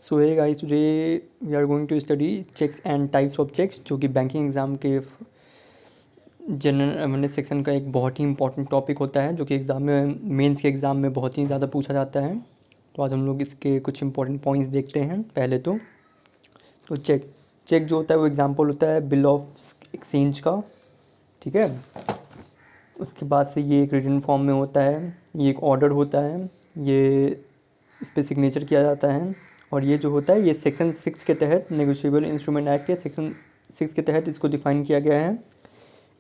So hey guys, today we are going to study cheques and types of cheques, जो कि banking exam के general मैंने section का एक बहुत ही इंपॉर्टेंट टॉपिक होता है, जो कि एग्ज़ाम में मेंस के एग्ज़ाम में बहुत ही ज़्यादा पूछा जाता है। तो आज हम लोग इसके कुछ इंपॉर्टेंट पॉइंट्स देखते हैं। पहले तो चेक चेक जो होता है वो एग्जाम्पल होता है बिल ऑफ एक्सचेंज का, ठीक है। उसके बाद से ये एक रिटन फॉर्म में होता है, ये एक ऑर्डर होता है, ये इस पर सिग्नेचर किया जाता है। और ये जो होता है ये सेक्शन 6 के तहत, नेगोशिएबल इंस्ट्रूमेंट एक्ट के सेक्शन 6 के तहत इसको डिफ़ाइन किया गया है।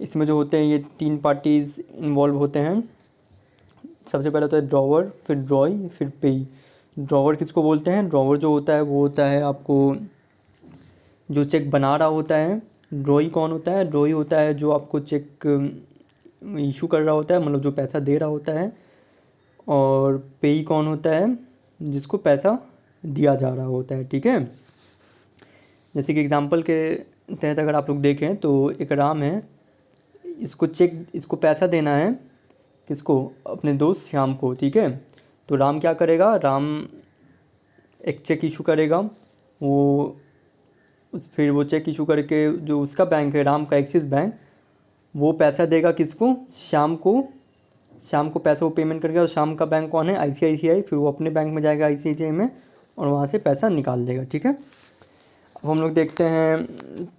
इसमें जो होते हैं ये 3 पार्टीज़ इन्वॉल्व होते हैं। सबसे पहले होता है ड्रॉवर, फिर ड्रॉई, फिर पेई। ड्रॉवर किसको बोलते हैं? ड्रॉवर जो होता है वो होता है आपको जो चेक बना रहा होता है। ड्रॉई कौन होता है? ड्रॉई होता है जो आपको चेक इशू कर रहा होता है, मतलब जो पैसा दे रहा होता है। और पेई कौन होता है? जिसको पैसा दिया जा रहा होता है, ठीक है। जैसे कि एग्जांपल के तहत अगर आप लोग देखें तो एक राम है, इसको पैसा देना है, किसको? अपने दोस्त श्याम को, ठीक है। तो राम क्या करेगा? राम एक चेक इशू करेगा, फिर वो चेक इशू करके जो उसका बैंक है, राम का एक्सिस बैंक, वो पैसा देगा किसको? श्याम को। शाम को पैसा वो पेमेंट करके, और शाम का बैंक कौन है? आईसीआईसीआई। फिर वो अपने बैंक में जाएगा आईसीआईसीआई में, और वहाँ से पैसा निकाल लेगा, ठीक है। अब हम लोग देखते हैं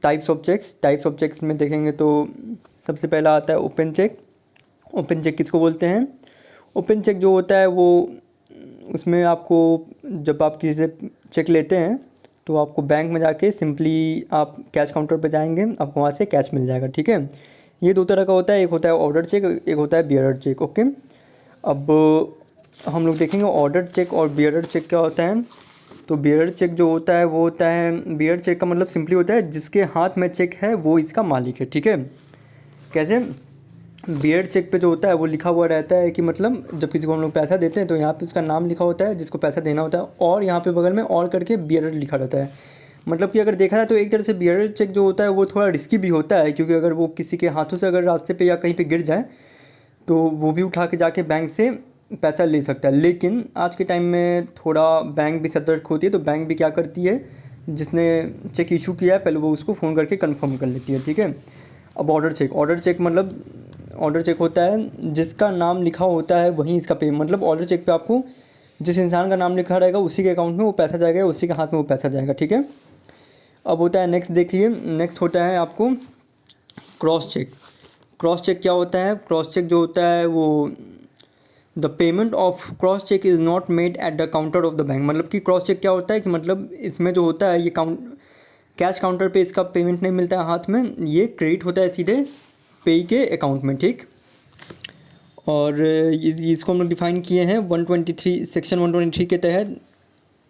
types of cheques. Types of cheques में देखेंगे तो सबसे पहला आता है ओपन चेक। ओपन चेक किसको बोलते हैं? ओपन चेक जो होता है वो, उसमें आपको जब आप किसी से चेक लेते हैं तो आपको बैंक में जाके सिंपली आप कैश काउंटर पर जाएंगे, आपको वहाँ से कैश मिल जाएगा, ठीक है। ये 2 तरह का होता है, एक होता है ऑर्डर चेक, एक होता है बियरर चेक, ओके। अब हम लोग देखेंगे ऑर्डर चेक और बियरर चेक क्या होता है। तो बियरर चेक जो होता है वो होता है, बियरर चेक का मतलब सिंपली होता है जिसके हाथ में चेक है वो इसका मालिक है, ठीक है। कैसे? बियरर चेक पे जो होता है वो लिखा हुआ रहता है कि मतलब जब किसी को हम लोग पैसा देते हैं तो यहाँ पे उसका नाम लिखा होता है जिसको पैसा देना होता है, और यहाँ पे बगल में और करके बियरर लिखा रहता है। मतलब कि अगर देखा जाए तो एक तरह से बियरर चेक जो होता है वो थोड़ा रिस्की भी होता है, क्योंकि अगर वो किसी के हाथों से अगर रास्ते पे या कहीं पे गिर जाए तो वो भी उठा के जाके बैंक से पैसा ले सकता है। लेकिन आज के टाइम में थोड़ा बैंक भी सतर्क होती है, तो बैंक भी क्या करती है, जिसने चेक इशू किया है पहले वो उसको फ़ोन करके कंफर्म कर लेती है, ठीक है। अब ऑर्डर चेक मतलब ऑर्डर चेक होता है जिसका नाम लिखा होता है वहीं इसका पे, मतलब ऑर्डर चेक पे आपको जिस इंसान का नाम लिखा रहेगा उसी के अकाउंट में वो पैसा जाएगा, उसी के हाथ में वो पैसा जाएगा, ठीक है। अब होता है नेक्स्ट, देखिए नेक्स्ट होता है आपको क्रॉस चेक। क्रॉस चेक क्या होता है? क्रॉस चेक जो होता है वो, the payment of cross cheque is not made at the counter of the bank. मतलब कि क्रॉस चेक क्या होता है कि मतलब इसमें जो होता है ये कैश काउंटर पे इसका पेमेंट नहीं मिलता है हाथ में, ये क्रेडिट होता है सीधे पेई के अकाउंट में, ठीक। और इसको हम लोग डिफाइन किए हैं 123 सेक्शन 123 के तहत,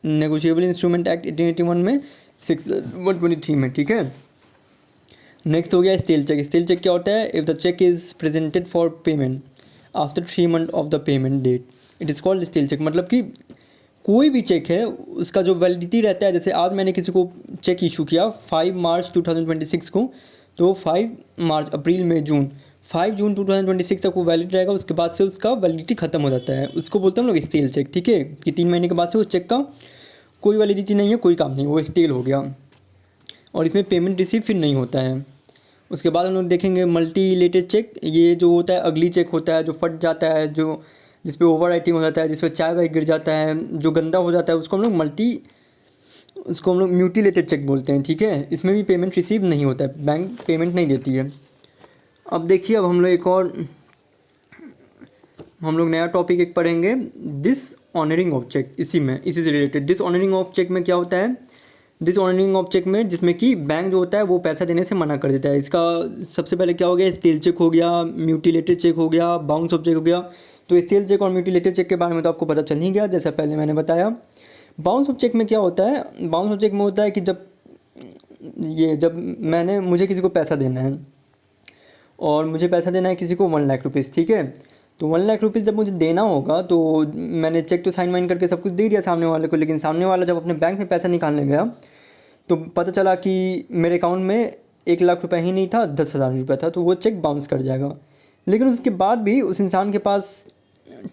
नेगोशिएबल इंस्ट्रूमेंट एक्ट 1881 में सेक्शन 123 में, ठीक है। नेक्स्ट हो गया स्टील चेक। स्टील चेक क्या होता है? If the cheque is presented for payment after 3 month of the payment date, it is called stale cheque. मतलब कि कोई भी चेक है उसका जो वैलिडिटी रहता है, जैसे आज मैंने किसी को चेक इशू किया 5 मार्च 2026 को, तो 5 मार्च, अप्रैल, मई, जून, 5 जून 2026 तक वो वैलिड रहेगा। उसके बाद से उसका वैलिडिटी ख़त्म हो जाता है, उसको बोलते हैं हम लोग स्टील चेक, ठीक है। कि 3 महीने के बाद से वो चेक का कोई वैलिडिटी नहीं है, कोई काम नहीं, वो स्टील हो गया, और इसमें पेमेंट रिसीव फिर नहीं होता है। उसके बाद हम लोग देखेंगे मल्टी लेटेड चेक। ये जो होता है अगली चेक होता है, जो फट जाता है, जो जिस पे ओवर राइटिंग हो जाता है, जिस पे चाय वाय गिर जाता है, जो गंदा हो जाता है, उसको हम लोग म्यूटिलेटेड चेक बोलते हैं, ठीक है। इसमें भी पेमेंट रिसीव नहीं होता है, बैंक पेमेंट नहीं देती है। अब देखिए, अब हम लोग नया टॉपिक एक पढ़ेंगे, डिस ऑनरिंग ऑफ चेक। इसी से related dishonouring of cheque में क्या होता है? डिस ऑनरिंग ऑफ चेक में जिसमें कि बैंक जो होता है वो पैसा देने से मना कर देता है। इसका सबसे पहले क्या हो गया? स्टील चेक हो गया, म्यूटिलेटेड चेक हो गया, बाउंस ऑफ चेक हो गया। तो स्टील चेक और म्यूटिलेटेड चेक के बारे में तो आपको पता चल ही गया, जैसा पहले मैंने बताया। बाउंस ऑफ चेक में क्या होता है? बाउंस ऑफ चेक में होता है कि जब मुझे किसी को पैसा देना है, और मुझे पैसा देना है किसी को 1 लाख रुपीज़, ठीक है। तो 1 लाख रुपीज़ जब मुझे देना होगा तो मैंने चेक तो साइन वाइन करके सब कुछ दे दिया सामने वाले को, लेकिन सामने वाला जब अपने बैंक में पैसा निकालने गया तो पता चला कि मेरे अकाउंट में 1 लाख रुपये ही नहीं था, 10,000 रुपये था, तो वो चेक बाउंस कर जाएगा। लेकिन उसके बाद भी उस इंसान के पास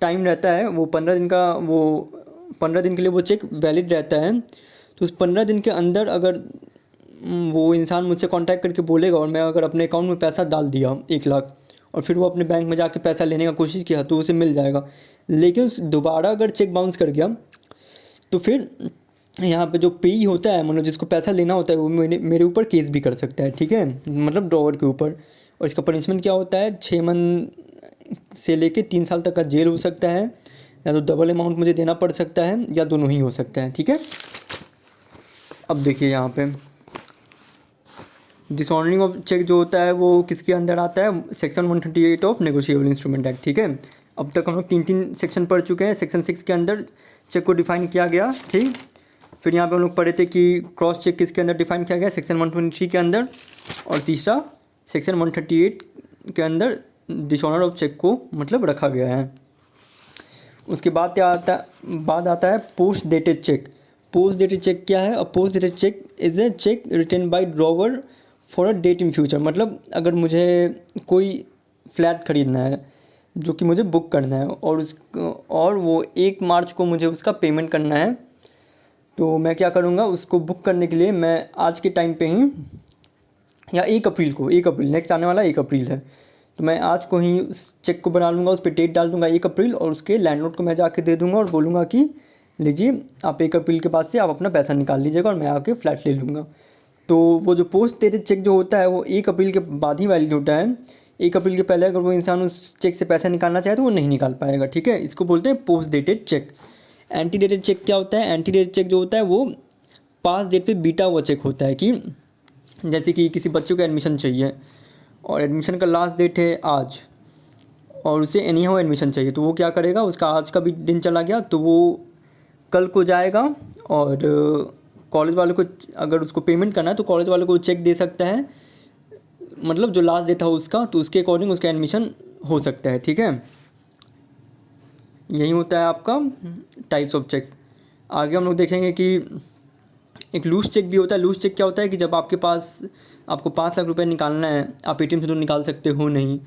टाइम रहता है, वो 15 दिन के लिए वो चेक वैलिड रहता है। तो उस 15 दिन के अंदर अगर वो इंसान मुझसे कांटेक्ट करके बोलेगा और मैं अगर अपने अकाउंट में पैसा डाल दिया 1 लाख और फिर वो अपने बैंक में जाके पैसा लेने का कोशिश किया तो उसे मिल जाएगा। लेकिन दोबारा अगर चेक बाउंस कर गया तो फिर यहाँ पे जो पेई होता है, मतलब जिसको पैसा लेना होता है, वो मेरे ऊपर केस भी कर सकता है, ठीक है, मतलब ड्रॉवर के ऊपर। और इसका पनिशमेंट क्या होता है, 6 मंथ से लेके 3 साल तक का जेल हो सकता है, या तो डबल अमाउंट मुझे देना पड़ सकता है, या दोनों ही हो सकता है, ठीक है। अब देखिए यहाँ पे डिसऑनरिंग ऑफ चेक जो होता है वो किसके अंदर आता है, section 138 of negotiable instrument act, ठीक है। अब तक हम लोग 3 सेक्शन पढ़ चुके हैं। सेक्शन 6 के अंदर चेक को डिफाइन किया गया, ठीक। फिर यहाँ पे हम लोग पढ़े थे कि क्रॉस चेक किसके अंदर डिफाइन किया गया, सेक्शन 123 के अंदर, और तीसरा सेक्शन 138 के अंदर डिसऑनर ऑफ चेक को मतलब रखा गया है। उसके बाद क्या आता है post dated cheque. Post dated cheque क्या है, a post dated cheque is a cheque written by drawer for a date in future. मतलब अगर मुझे कोई फ्लैट ख़रीदना है जो कि मुझे बुक करना है और वो 1 मार्च को मुझे उसका पेमेंट करना है, तो मैं क्या करूँगा, उसको बुक करने के लिए मैं आज के टाइम पे ही, या 1 अप्रैल को, 1 अप्रैल नेक्स्ट आने वाला 1 अप्रैल है, तो मैं आज को ही उस चेक को बना लूँगा, उस पर डेट डाल दूँगा 1 अप्रैल, और उसके लैंडलॉर्ड को मैं जाके दे दूँगा और बोलूँगा कि लीजिए आप 1 अप्रैल के बाद से आप अपना पैसा निकाल लीजिएगा और मैं आके फ्लैट ले लूँगा। तो वो जो पोस्ट डेटेड चेक जो होता है वो 1 अप्रैल के बाद ही वैलिड होता है। 1 अप्रैल के पहले अगर वो इंसान उस चेक से पैसा निकालना चाहे तो वो नहीं निकाल पाएगा, ठीक है। इसको बोलते हैं post dated check. Anti dated cheque क्या होता है, एंटी डेटेड चेक जो होता है वो पास डेट पे बीटा हुआ चेक होता है, कि जैसे कि किसी बच्चे को एडमिशन चाहिए और एडमिशन का लास्ट डेट है आज, और उसे एनी हाउ एडमिशन चाहिए, तो वो क्या करेगा, उसका आज का भी दिन चला गया तो वो कल को जाएगा और कॉलेज वालों को अगर उसको पेमेंट करना है तो कॉलेज वालों को चेक दे सकता है, मतलब जो लास्ट डेट था उसका, तो उसके अकॉर्डिंग उसका एडमिशन हो सकता है, ठीक है। यही होता है आपका टाइप्स ऑफ चेक्स। आगे हम लोग देखेंगे कि एक लूज चेक भी होता है। लूज चेक क्या होता है कि जब आपके पास आपको 5 लाख रुपए निकालना है, आप एटीएम से तो निकाल सकते हो नहीं,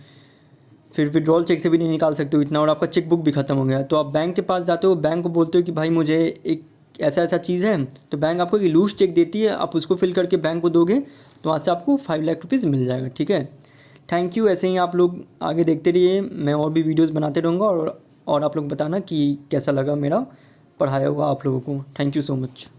फिर विड्रॉल चेक से भी नहीं निकाल सकते हो इतना, और आपका चेक बुक भी ख़त्म हो गया, तो आप बैंक के पास जाते हो, बैंक को बोलते हो कि भाई मुझे एक ऐसा चीज़ है, तो बैंक आपको एक लूज चेक देती है, आप उसको फिल करके बैंक को दोगे तो वहाँ से आपको 5 लाख रुपीज़ मिल जाएगा, ठीक है। Thank you. ऐसे ही आप लोग आगे देखते रहिए, मैं और भी वीडियोज़ बनाते रहूँगा, और आप लोग बताना कि कैसा लगा मेरा पढ़ाया हुआ आप लोगों को। Thank you so much.